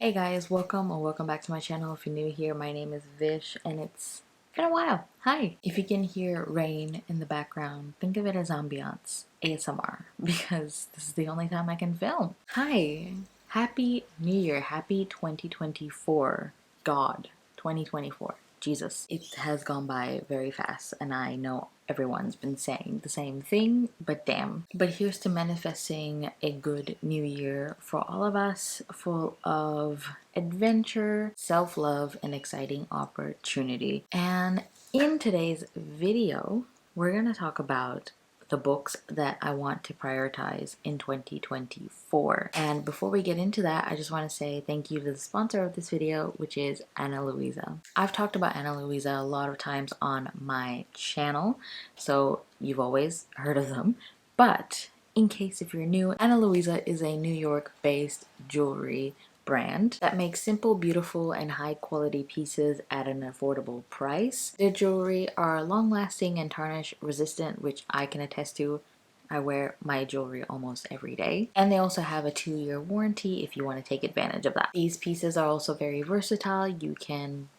Hey guys, welcome or welcome back to my channel. If you're new here, my name is Vish and it's been a while. Hi! If you can hear rain in the background, think of it as ambiance, ASMR, because this is the only time I can film. Hi! Happy New Year, happy 2024. God, 2024. Jesus. It has gone by very fast and I know everyone's been saying the same thing, but damn. But here's to manifesting a good new year for all of us, full of adventure, self-love, and exciting opportunity. And in today's video, we're gonna talk about the books that I want to prioritize in 2024. And before we get into that, I just want to say thank you to the sponsor of this video, which is Ana Luisa. I've talked about Ana Luisa a lot of times on my channel, so you've always heard of them. But in case if you're new, Ana Luisa is a New York-based jewelry brand that makes simple, beautiful, and high-quality pieces at an affordable price. Their jewelry are long-lasting and tarnish resistant, which I can attest to. I wear my jewelry almost every day. And they also have a 2-year warranty if you want to take advantage of that. These pieces are also very versatile. You can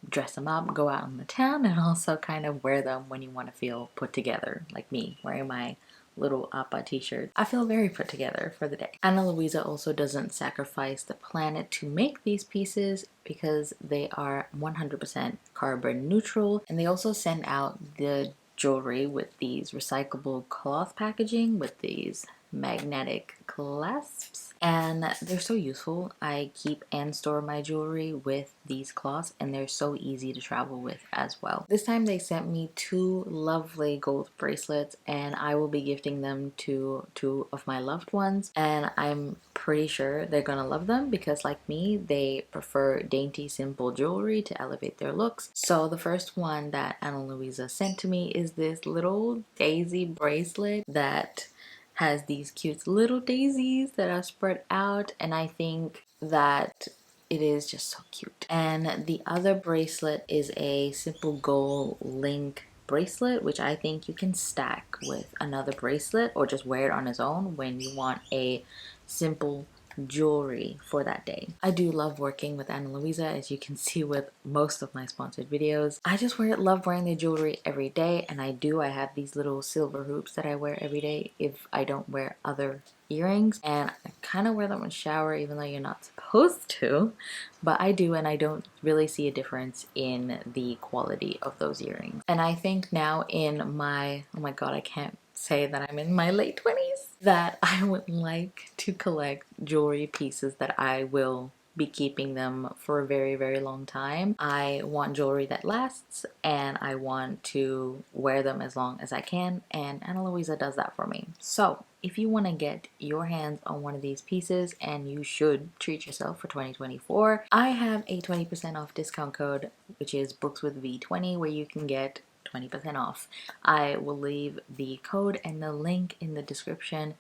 dress them up, go out in the town, and also kind of wear them when you want to feel put together, like me, wearing my little Appa t-shirt. I feel very put together for the day. Ana Luisa also doesn't sacrifice the planet to make these pieces because they are 100% carbon neutral, and they also send out the jewelry with these recyclable cloth packaging with these magnetic clasps, and they're so useful. I keep and store my jewelry with these cloths and they're so easy to travel with as well. This time they sent me 2 lovely gold bracelets and I will be gifting them to 2 of my loved ones, and I'm pretty sure they're gonna love them because, like me, they prefer dainty, simple jewelry to elevate their looks. So the first one that Ana Luisa sent to me is this little daisy bracelet that has these cute little daisies that are spread out, and I think that it is just so cute. And the other bracelet is a simple gold link bracelet, which I think you can stack with another bracelet or just wear it on its own when you want a simple jewelry for that day. I do love working with Ana Luisa, as you can see with most of my sponsored videos. I just love wearing the jewelry every day, and I have these little silver hoops that I wear every day if I don't wear other earrings, and I kind of wear them in the shower even though you're not supposed to, but I do, and I don't really see a difference in the quality of those earrings. And I think now in my, oh my god, I can't say that I'm in my late 20s, that I would like to collect jewelry pieces that I will be keeping them for a very, very long time. I want jewelry that lasts and I want to wear them as long as I can, and Ana Luisa does that for me. So if you want to get your hands on one of these pieces, and you should treat yourself for 2024, I have a 20% off discount code, which is books with V20, where you can get 20% off. I will leave the code and the link in the description.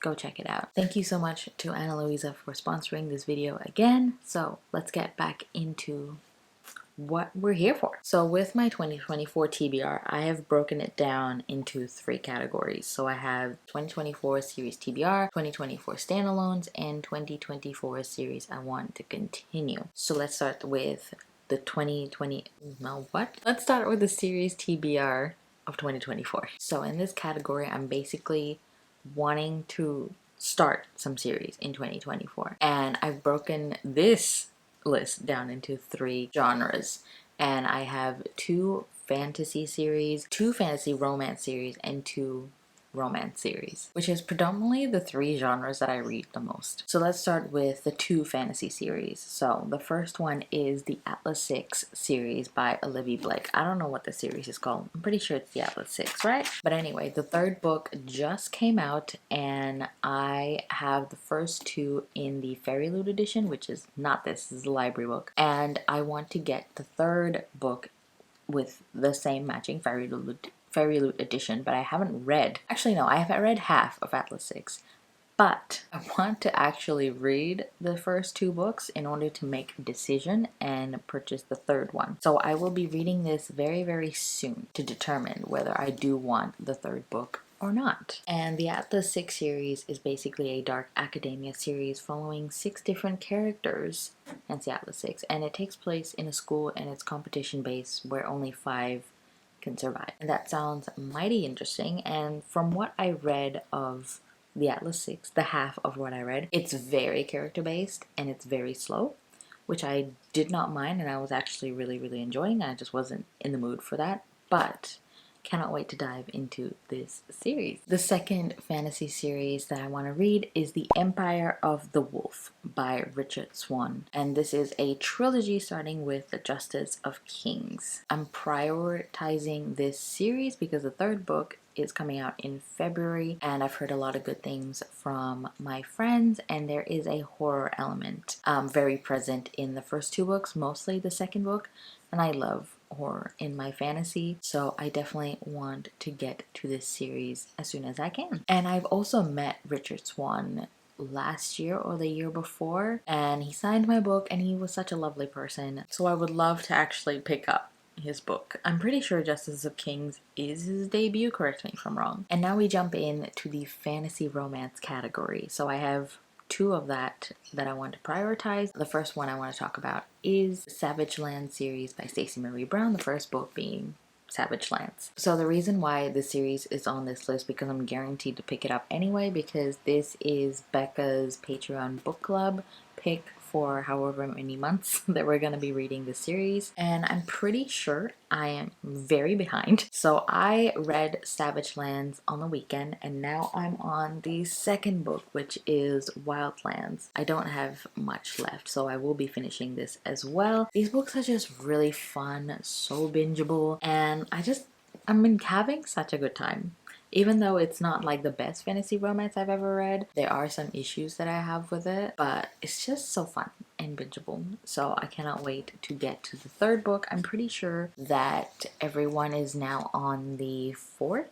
Go check it out. Thank you so much to Ana Luisa for sponsoring this video again. So let's get back into what we're here for. So with my 2024 TBR, I have broken it down into 3 categories. So I have 2024 series TBR, 2024 standalones, and 2024 series I want to continue. So let's start with the 2020, no, what? Let's start with the series TBR of 2024. So in this category, I'm basically wanting to start some series in 2024, and I've broken this list down into 3 genres, and I have 2 fantasy series, 2 fantasy romance series, and 2 romance series, which is predominantly the 3 genres that I read the most. So let's start with the 2 fantasy series. So the first one is the Atlas 6 series by Olivia Blake. I don't know what the series is called. I'm pretty sure it's the Atlas 6, right? But anyway, the 3rd book just came out and I have the first 2 in the Fairy Loot edition, which is not this is a library book, and I want to get the 3rd book with the same matching Fairy Loot edition, but I haven't read, actually no, I haven't read half of Atlas 6, but I want to actually read the first 2 books in order to make a decision and purchase the 3rd one. So I will be reading this very, very soon to determine whether I do want the 3rd book or not. And the Atlas 6 series is basically a dark academia series following 6 different characters, hence the Atlas 6, and it takes place in a school and it's competition based where only 5 can survive. And that sounds mighty interesting, and from what I read of the Atlas 6, the half of what I read, it's very character based and it's very slow, which I did not mind, and I was actually really enjoying. I just wasn't in the mood for that, but cannot wait to dive into this series. The second fantasy series that I want to read is The Empire of the Wolf by Richard Swan, and this is a trilogy starting with The Justice of Kings. I'm prioritizing this series because the third book is coming out in February, and I've heard a lot of good things from my friends, and there is a horror element very present in the first 2 books, mostly the second book, and I love horror in my fantasy, so I definitely want to get to this series as soon as I can. And I've also met Richard Swan last year or the year before, and he signed my book, and he was such a lovely person, so I would love to actually pick up his book. I'm pretty sure Justice of Kings is his debut, correct me if I'm wrong. And now we jump in to the fantasy romance category. So I have 2 of that I want to prioritize. The first one I want to talk about is the Savage Land series by Stacey Marie Brown, the first book being Savage Lands. So the reason why this series is on this list, because I'm guaranteed to pick it up anyway, because this is Becca's Patreon book club pick for however many months that we're going to be reading the series, and I'm pretty sure I am very behind. So I read Savage Lands on the weekend, and now I'm on the second book, which is Wildlands. I don't have much left, so I will be finishing this as well. These books are just really fun, so bingeable, and I'm been having such a good time. Even though it's not like the best fantasy romance I've ever read, there are some issues that I have with it, but it's just so fun and bingeable. So I cannot wait to get to the third book. I'm pretty sure that everyone is now on the 4th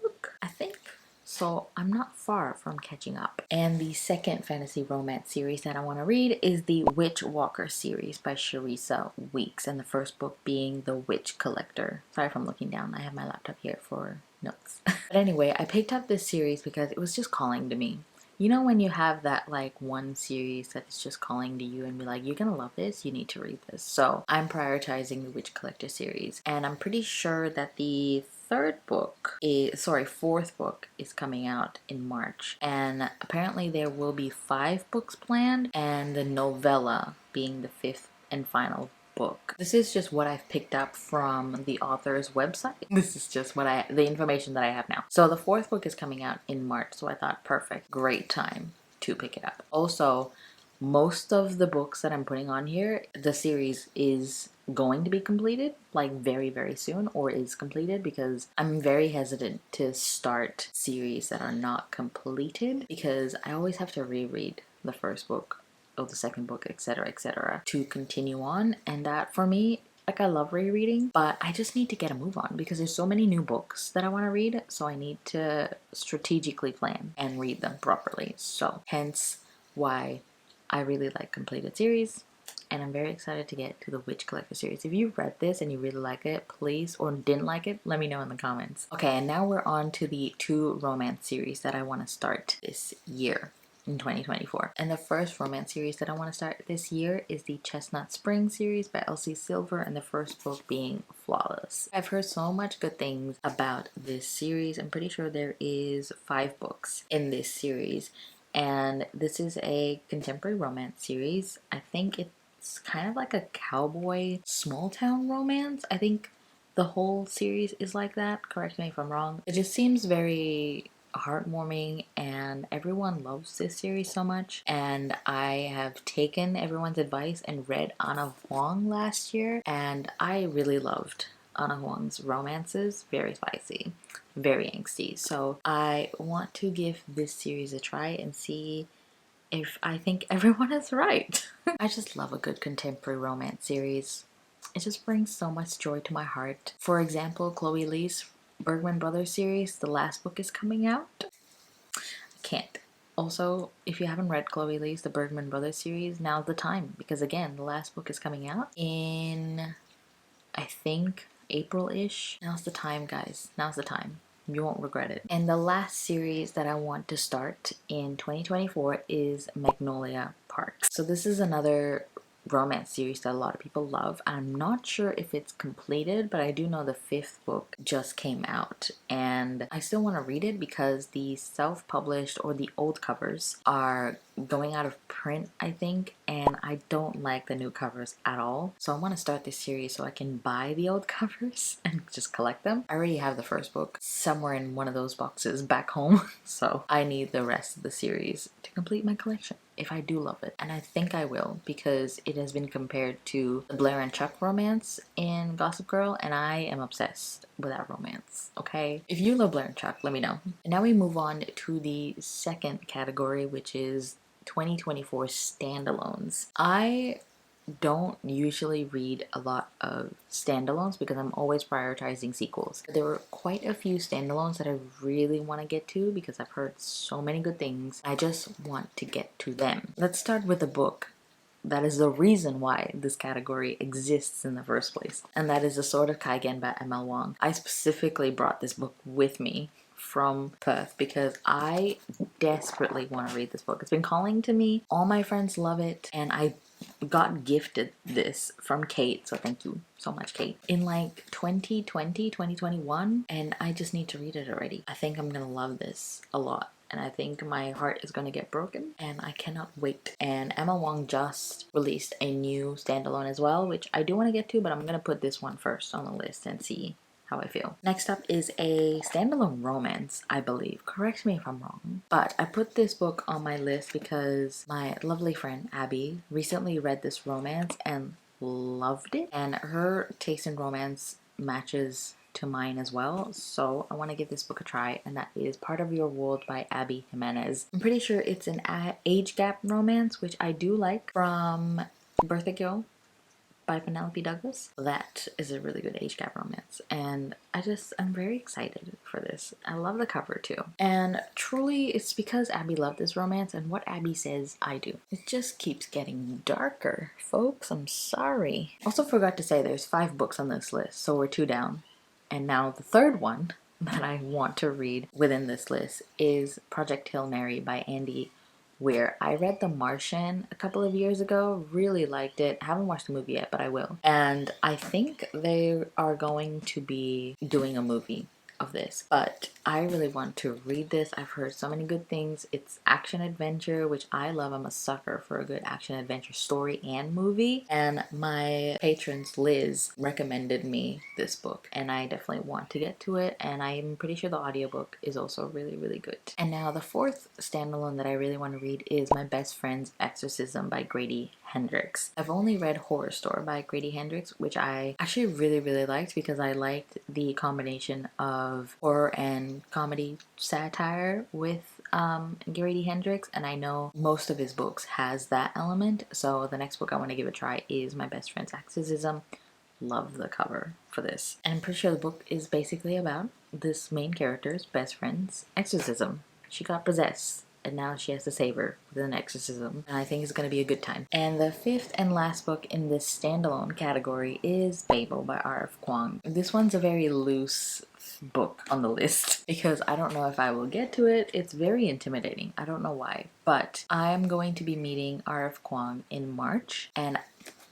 book, I think. So I'm not far from catching up. And the second fantasy romance series that I want to read is the Witch Walker series by Sharissa Weeks, and the first book being The Witch Collector. Sorry if I'm looking down. I have my laptop here for notes. But anyway, I picked up this series because it was just calling to me. You know when you have that like one series that is just calling to you and be like, you're gonna love this, you need to read this. So I'm prioritizing the Witch Collector series, and I'm pretty sure that the fourth book is coming out in March, and apparently there will be 5 books planned, and the novella being the 5th and final book. This is just what I've picked up from the author's website. This is just the information that I have now. So the 4th book is coming out in March, so I thought perfect, great time to pick it up. Also, most of the books that I'm putting on here, the series is going to be completed like very soon, or is completed, because I'm very hesitant to start series that are not completed, because I always have to reread the first book or the second book, etc to continue on. And that for me, like, I love rereading, but I just need to get a move on because there's so many new books that I want to read, so I need to strategically plan and read them properly. So hence why I really like completed series, and I'm very excited to get to the Witch Collector series. If you read this and you really like it, please, or didn't like it, let me know in the comments. Okay, and now we're on to the 2 romance series that I want to start this year in 2024. And the first romance series that I want to start this year is the Chestnut Spring series by Elsie Silver, and the first book being Flawless. I've heard so much good things about this series. I'm pretty sure there is 5 books in this series, and this is a contemporary romance series. I think it's kind of like a cowboy small town romance. I think the whole series is like that. Correct me if I'm wrong. It just seems very heartwarming, and everyone loves this series so much, and I have taken everyone's advice and read Anna Huang last year, and I really loved Anna Huang's romances. Very spicy, very angsty, so I want to give this series a try and see if I think everyone is right. I just love a good contemporary romance series. It just brings so much joy to my heart. For example, Chloe Lee's Bergman Brothers series, the last book is coming out. I can't. Also, if you haven't read Chloe Lee's The Bergman Brothers series, now's the time, because again, the last book is coming out in, I think, April-ish. Now's the time, guys. Now's the time. You won't regret it. And the last series that I want to start in 2024 is Magnolia Parks. So this is another romance series that a lot of people love. I'm not sure if it's completed, but I do know the 5th book just came out, and I still want to read it because the self-published or the old covers are going out of print, I think, and I don't like the new covers at all. So I want to start this series so I can buy the old covers and just collect them. I already have the first book somewhere in one of those boxes back home, so I need the rest of the series to complete my collection if I do love it. And I think I will, because it has been compared to the Blair and Chuck romance in Gossip Girl, and I am obsessed with that romance, okay? If you love Blair and Chuck, let me know. And now we move on to the second category, which is 2024 standalones. I don't usually read a lot of standalones because I'm always prioritizing sequels. There were quite a few standalones that I really want to get to because I've heard so many good things. I just want to get to them. Let's start with a book that is the reason why this category exists in the first place, and that is The Sword of Kaigen by ML Wong. I specifically brought this book with me from Perth because I desperately want to read this book. It's been calling to me. All my friends love it, and I got gifted this from Kate, so thank you so much, Kate, in like 2020, 2021, and I just need to read it already. I think I'm gonna love this a lot, and I think my heart is gonna get broken, and I cannot wait. And Emma Wong just released a new standalone as well, which I do want to get to, but I'm gonna put this one first on the list and see how I feel. Next up is a standalone romance, I believe. Correct me if I'm wrong. But I put this book on my list because my lovely friend Abby recently read this romance and loved it. And her taste in romance matches to mine as well. So I want to give this book a try, and that is Part of Your World by Abby Jimenez. I'm pretty sure it's an age gap romance, which I do like, from Bertha Gill by Penelope Douglas. That is a really good age gap romance, and I'm very excited for this. I love the cover too, and truly it's because Abby loved this romance, and what Abby says I do. It just keeps getting darker, folks. I'm sorry. Also forgot to say there's 5 books on this list, so we're 2 down, and now the third one that I want to read within this list is Project Hail Mary by Andy Weir. I read The Martian a couple of years ago, really liked it. I haven't watched the movie yet, but I will. And I think they are going to be doing a movie of this, but I really want to read this. I've heard so many good things. It's action adventure, which I love. I'm a sucker for a good action adventure story and movie, and my patrons Liz recommended me this book, and I definitely want to get to it, and I'm pretty sure the audiobook is also really, really good. And now the 4th standalone that I really want to read is My Best Friend's Exorcism by Grady Hendrix. I've only read Horror Store by Grady Hendrix, which I actually really, really liked because I liked the combination of horror and comedy satire with Grady Hendrix, and I know most of his books has that element, so the next book I want to give a try is My Best Friend's Exorcism. Love the cover for this. And I'm pretty sure the book is basically about this main character's best friend's exorcism. She got possessed, and now she has to save her with an exorcism, and I think it's going to be a good time. And the 5th and last book in this standalone category is Babel by R.F. Kuang. This one's a very loose book on the list because I don't know if I will get to it. It's very intimidating. I don't know why, but I'm going to be meeting R.F. Kuang in March, and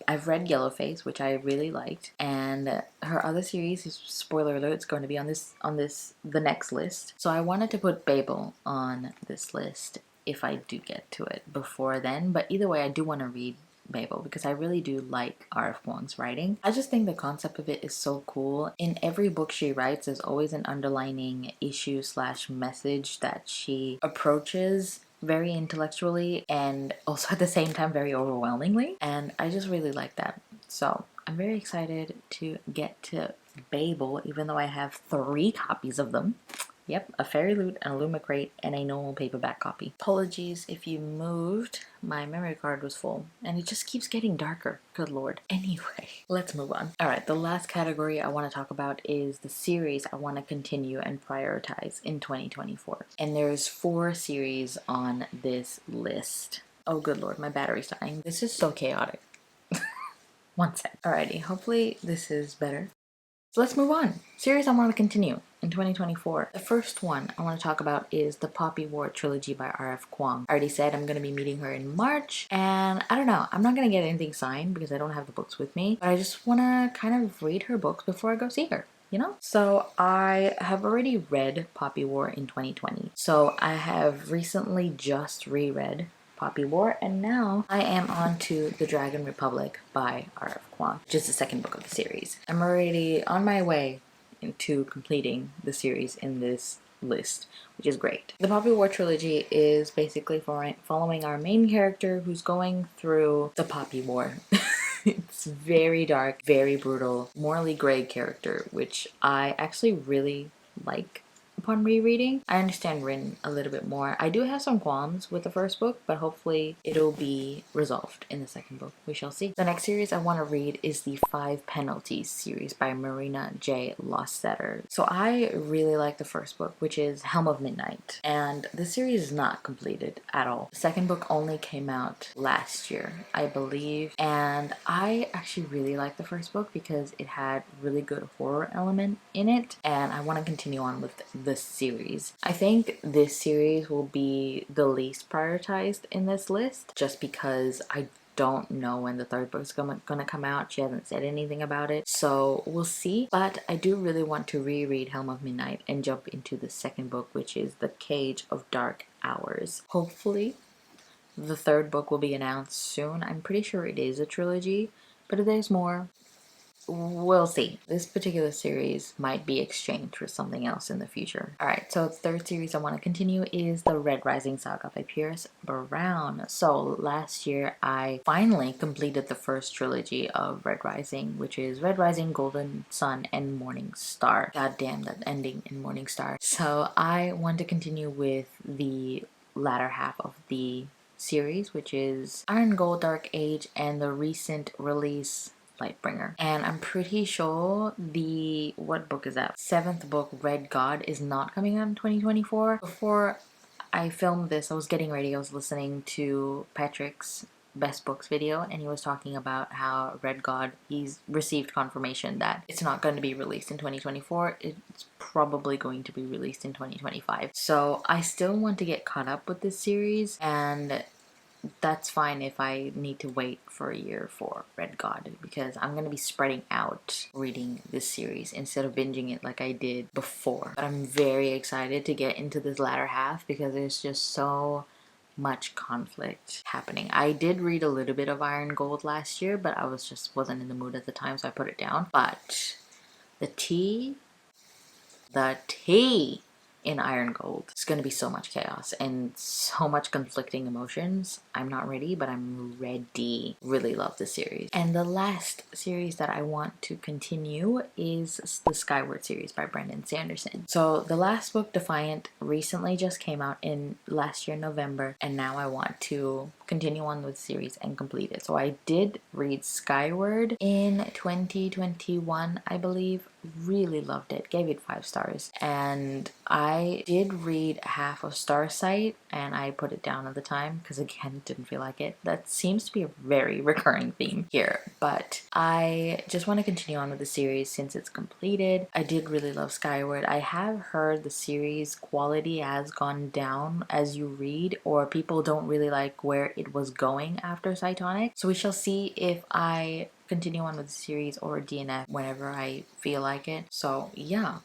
I've read Yellowface, which I really liked, and her other series, spoiler alert, it's going to be on the next list. So I wanted to put Babel on this list if I do get to it before then, but either way I do want to read Babel because I really do like R.F. Kuang's writing. I just think the concept of it is so cool. In every book she writes, there's always an underlining issue / message that she approaches very intellectually and also at the same time very overwhelmingly, and I just really like that. So I'm very excited to get to Babel, even though I have 3 copies of them. Yep, a Fairy Loot, an Illumicrate, and a normal paperback copy. Apologies if you moved. My memory card was full, and it just keeps getting darker. Good lord. Anyway, let's move on. Alright, the last category I want to talk about is the series I want to continue and prioritize in 2024. And there's 4 series on this list. Oh good lord, my battery's dying. This is so chaotic. One sec. Alrighty, hopefully this is better. So let's move on. Series I want to continue. in 2024. The first one I want to talk about is the Poppy War trilogy by R.F. Kuang. I already said I'm going to be meeting her in March, and I don't know, I'm not going to get anything signed because I don't have the books with me, but I just want to kind of read her books before I go see her. You know? So I have already read Poppy War in 2020. So I have recently just reread Poppy War, and now I am on to The Dragon Republic by R.F. Kuang, which is the second book of the series. I'm already on my way into completing the series in this list, which is great. The Poppy War trilogy is basically following our main character who's going through the Poppy War. It's very dark, very brutal, morally gray character, which I actually really like upon rereading. I understand Rin a little bit more. I do have some qualms with the first book, but hopefully it'll be resolved in the second book. We shall see. The next series I want to read is the 5 Penalties series by Marina J. Lostetter. So I really like the first book, which is Helm of Midnight, and the series is not completed at all. The second book only came out last year, I believe, and I actually really like the first book because it had really good horror element in it, and I want to continue on with this series. I think this series will be the least prioritized in this list just because I don't know when the third book is gonna come out. She hasn't said anything about it, so we'll see. But I do really want to reread Helm of Midnight and jump into the second book, which is The Cage of Dark Hours. Hopefully the third book will be announced soon. I'm pretty sure it is a trilogy, but if there's more, we'll see. This particular series might be exchanged for something else in the future. Alright, so the third series I want to continue is the Red Rising Saga by Pierce Brown. So last year I finally completed the first trilogy of Red Rising, which is Red Rising, Golden Sun, and Morning Star. God damn, that ending in Morning Star. So I want to continue with the latter half of the series, which is Iron Gold Dark Age and the recent release Lightbringer. And I'm pretty sure the, what book is that? 7th book, Red God, is not coming out in 2024. Before I filmed this, I was getting ready, I was listening to Patrick's Best Books video, and he was talking about how Red God, he's received confirmation that it's not going to be released in 2024. It's probably going to be released in 2025. So I still want to get caught up with this series, and that's fine if I need to wait for a year for Red God, because I'm going to be spreading out reading this series instead of binging it like I did before. But I'm very excited to get into this latter half because there's just so much conflict happening. I did read a little bit of Iron Gold last year, but I wasn't in the mood at the time, so I put it down. But the tea in Iron Gold. It's gonna be so much chaos and so much conflicting emotions. I'm not ready, but I'm ready. Really love this series. And the last series that I want to continue is the Skyward series by Brandon Sanderson. So the last book, Defiant, recently just came out in last year November, and now I want to continue on with the series and complete it. So I did read Skyward in 2021, I believe. Really loved it, gave it 5 stars, and I did read half of Starsight and I put it down at the time because again didn't feel like it. That seems to be a very recurring theme here, but I just want to continue on with the series since it's completed. I did really love Skyward. I have heard the series quality has gone down as you read, or people don't really like where it was going after Cytonic, so we shall see if I continue on with the series or DNF whenever I feel like it. So yeah,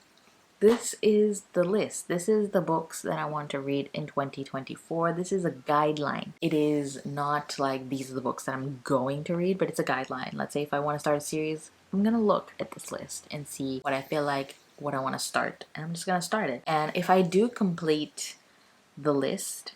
this is the list. This is the books that I want to read in 2024. This is a guideline. It is not like these are the books that I'm going to read, but it's a guideline. Let's say if I want to start a series, I'm gonna look at this list and see what I feel like, what I want to start, and I'm just gonna start it. And if I do complete the list,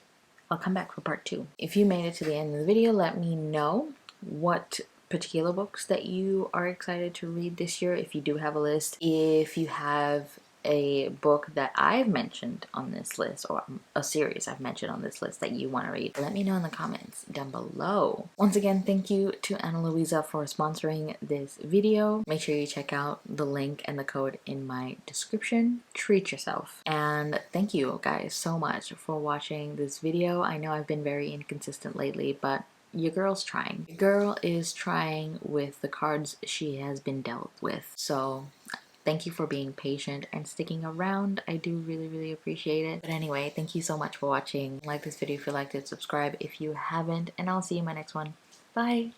I'll come back for part 2. If you made it to the end of the video, let me know what particular books that you are excited to read this year, if you do have a list. If you have a book that I've mentioned on this list, or a series I've mentioned on this list that you want to read, let me know in the comments down below. Once again, thank you to Ana Luisa for sponsoring this video. Make sure you check out the link and the code in my description. Treat yourself. And thank you guys so much for watching this video. I know I've been very inconsistent lately, but your girl's trying. Your girl is trying with the cards she has been dealt with. So thank you for being patient and sticking around. I do really appreciate it. But anyway, thank you so much for watching. Like this video if you liked it, subscribe if you haven't, and I'll see you in my next one. Bye!